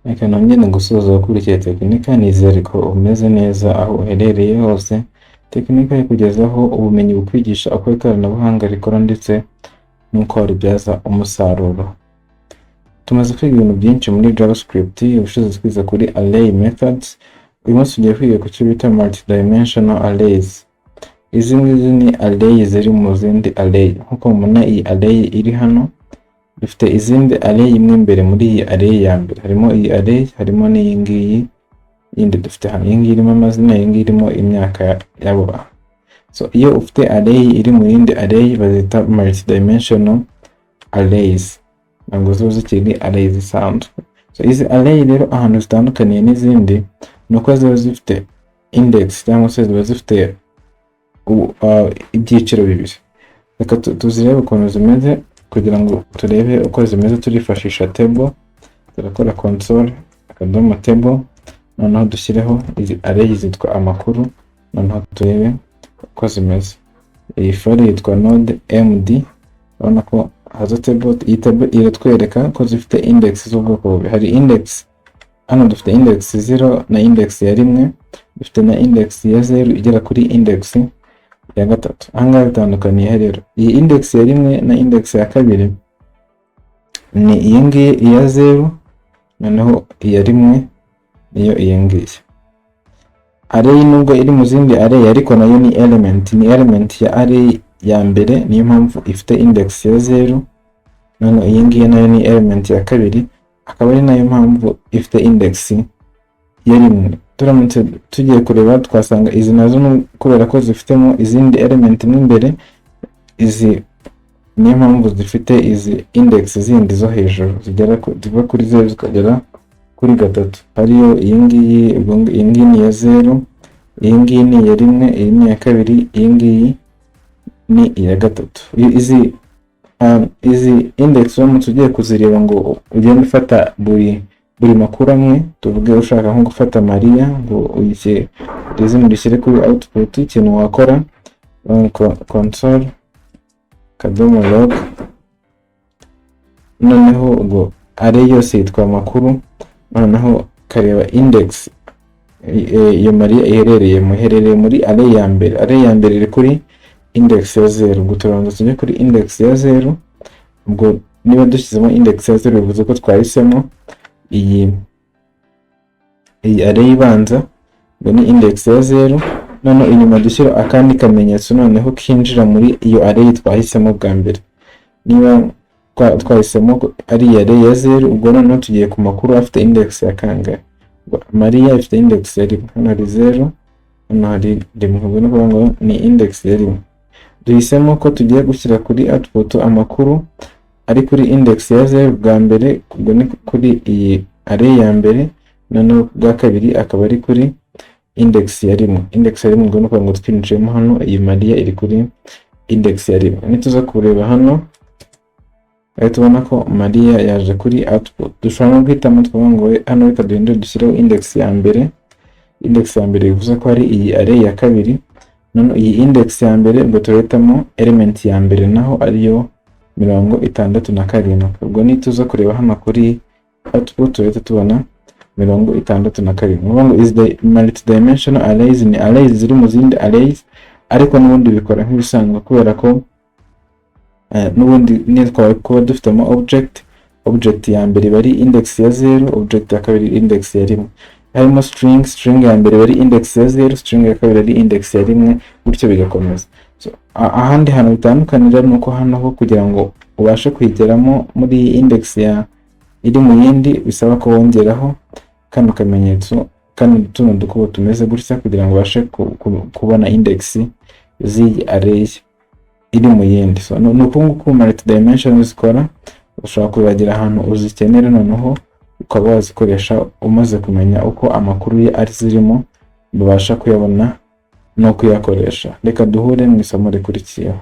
Reka nongere gusoza gukurikiye Techinika, nizere ko umeze neza aho uherereye hose. Techinika ikugezaho ubumenyi bukwigisha uko ikoranabuhanga rikora ndetse n'uko waribyaza umusaruro. Tumaze kwiga ibintu byinshi muri JavaScript, ubushize twize kuri array methods. Uyu munsi tugiye kwiga ku cyo bita multidimensional arrays. Izi ngizi ni array ziri mu zindi array. Nkuko mubona iyi array iri hano, dufite izindi array imwe imbere muri iyi array ya mbere. Harimo iyi array, harimo n'iyi ngiyi yindi dufite hano. Iyi ngiyi irimo amazina, iyi ngiyi irimo imyaka y'abo bantu. So iyo ufite array iri mu yindi array bazita multidimensional arrays. Ntabwo zo zikiri array zisanzwe. So izi array rero ahantu zitandukaniye n'izindi nuko ziba zifite index cyangwa se ziba zifite ibyiciro bibiri. Reka tuzirebe ukuntu zimeze kugira ngo turebe uko zimeze. Turifashisha table, turakora console akadomo table, noneho dushyireho izi array zitwa amakuru, noneho turebe uko zimeze. Iyi file yitwa node md. Urabona ko haza table, iyi table iratwereka ko zifite index z'ubwoko bubiri. Hari index hano, dufite index 0 na index ya 1, dufite na index ya 0 igera kuri index ya 3. Ahangaha bitandukaniye rero. Iyi index ya 1 na index ya 2 ni iyi ngiyi iya 0, noneho iya 1 niyo iyi ngiyi. Array nubwo iri mu zindi array ariko nayo ni element ya array ya mbere, niyo mpamvu ifite index ya 0, noneho iyi ngiyi nayo ni element ya 2, akaba ari nayo mpamvu ifite index ya 1. Turamutse tugiye kureba twasanga izi nazo kubera ko zifitemo izindi element mo imbere, izi niyo mpamvu zifite izi index zindi zo hejuru zigera ziva kuri 0 zikagera kuri 3. Hariyo iyi ngiyi, iyi ngiyi ni ya 0, iyi ngiyi ni iya 1, iyi ni iya 2, iyi ngiyi ni iya 3. Izi index uramutse ugiye kuzireba ngo ugende ufata buri makuru amwe, tuvuge ushaka nko gufata Maria ngo uyishyire izina rishyire kuri output, ikintu wakora console kadomo log, noneho ubwo array yose yitwa amakuru, noneho kareba index iyo Maria iherereye muri array ya mbere. Array ya mbere iri kuri index ya 0. Ubwo turabanza tujye kuri index ya 0. Ubwo niba dushyizemo index ya 0 bivuze ko twahisemo iyi array ibanza, ngo ni index ya 0. Noneho inyuma dushyira akandi kamenyetso noneho kinjira muri iyo array twahisemo bwa mbere. Niba twahisemo ari iya array ya 0, ubwo noneho tugiye ku makuru afite index ya kangahe. Maria ifite index ya 1, hano hari 0, hano hari 1. Ubwo ni ukuvuga ngo ni index ya 1. Duhisemo ko tugiye gushyira kuri output amakuru ari kuri index ya 0 bwa mbere, ubwo ni kuri iyi array ya mbere, noneho bwa kabiri akaba ari kuri index ya 1. Index ya 1 ubwo ni ukuvuga ngo twinjiyemo hano, iyi Maria iri kuri index ya 1. Nituza kureba hano tubona ko Maria yaje kuri output. Dushobora guhitamo tuvuga ngo hano reka duhindure dushyireho index ya mbere. Index ya mbere bivuze ko ari iyi array ya 2, noneho iyi index ya mbere ubwo turahitamo element ya mbere, naho ariyo 67. Ubwo nituza kureba hano kuri output turahita tubona 67. Nuvuga ngo is the multidimensional arrays ni arrays ziri mu zindi arrays, ariko n'ubundi bikora nk'ibisanzwe kubera ko n'ubundi nitwa kuba dufitemo object ya mbere bari index ya 0, object ya kabiri index ya 1. Harimo string ya mbere bari index ya 0, string ya kabiri ari index ya 1, gutyo bigakomeza. So ahandi hano bitandukanira nuko hano ho kugira ngo ubashe kwigeramo muri index ya iri mu yindi bisaba ko wongeraho kano kamenyetso, kandi tuno dukubo tumeze gutya kugira ngo ubashe kubona index z'iyi array iri mu yindi. So nuko nguko multidimensional zikora. Ushobora kubagira ahantu uzikenera, noneho ukaba wazikoresha umaze kumenya uko amakuru ye ari zirimo, babasha kuyabona no kuyakoresha. Reka duhure mu isomo rikurikiyeho.